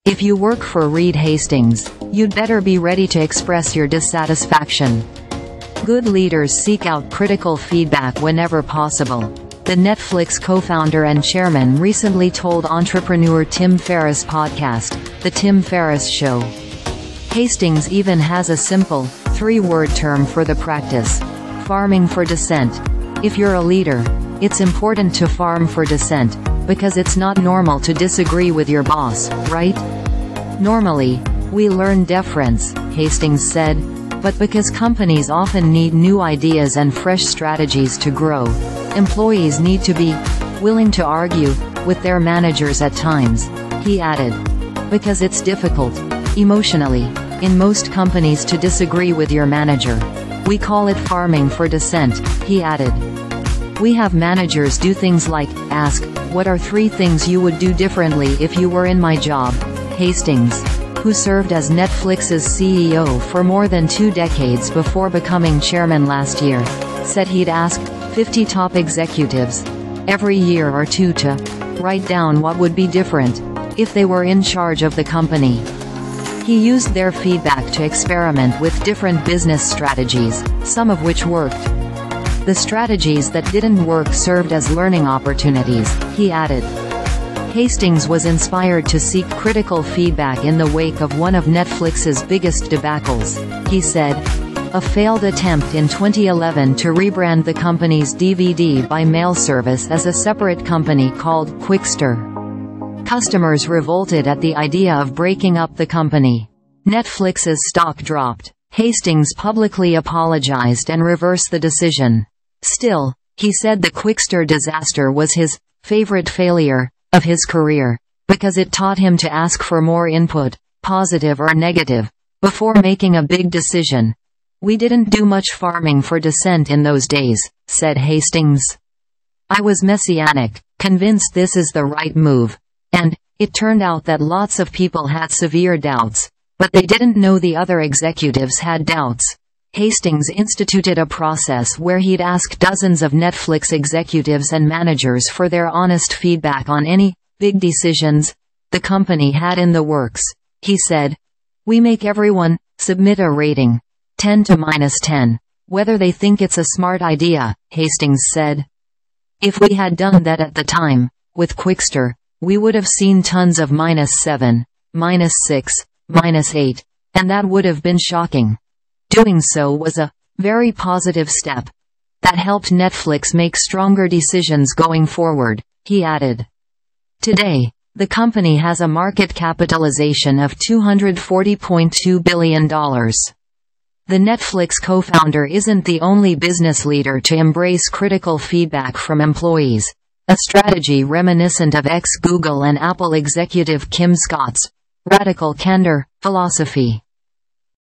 If you work for Reed Hastings, you'd better be ready to express your dissatisfaction. Good leaders seek out critical feedback whenever possible. The Netflix co-founder and chairman recently told entrepreneur Tim Ferriss podcast, The Tim Ferriss Show. Hastings even has a simple, three-word term for the practice: farming for dissent. If you're a leader, it's important to farm for dissent, because it's not normal to disagree with your boss, right? Normally, we learn deference, Hastings said, but because companies often need new ideas and fresh strategies to grow, employees need to be willing to argue with their managers at times, he added. Because it's difficult, emotionally, in most companies to disagree with your manager. We call it farming for dissent, he added. We have managers do things like ask, "What are 3 things you would do differently if you were in my job?" Hastings, who served as Netflix's CEO for more than 2 decades before becoming chairman last year, said he'd ask 50 top executives every year or two to write down what would be different if they were in charge of the company. He used their feedback to experiment with different business strategies, some of which worked. The strategies that didn't work served as learning opportunities, he added. Hastings was inspired to seek critical feedback in the wake of one of Netflix's biggest debacles, he said. A failed attempt in 2011 to rebrand the company's DVD by mail service as a separate company called Qwickster. Customers revolted at the idea of breaking up the company. Netflix's stock dropped. Hastings publicly apologized and reversed the decision. Still, he said the Qwickster disaster was his favorite failure of his career, because it taught him to ask for more input, positive or negative, before making a big decision. We didn't do much farming for dissent in those days, said Hastings. I was messianic, convinced this is the right move. And it turned out that lots of people had severe doubts, but they didn't know the other executives had doubts. Hastings instituted a process where he'd ask dozens of Netflix executives and managers for their honest feedback on any big decisions the company had in the works. He said, "We make everyone submit a rating, 10 to -10, whether they think it's a smart idea," Hastings said. If we had done that at the time, with Qwickster, we would have seen tons of -7, -6, -8, and that would have been shocking. Doing so was a very positive step that helped Netflix make stronger decisions going forward, he added. Today, the company has a market capitalization of $240.2 billion. The Netflix co-founder isn't the only business leader to embrace critical feedback from employees, a strategy reminiscent of ex-Google and Apple executive Kim Scott's radical candor philosophy.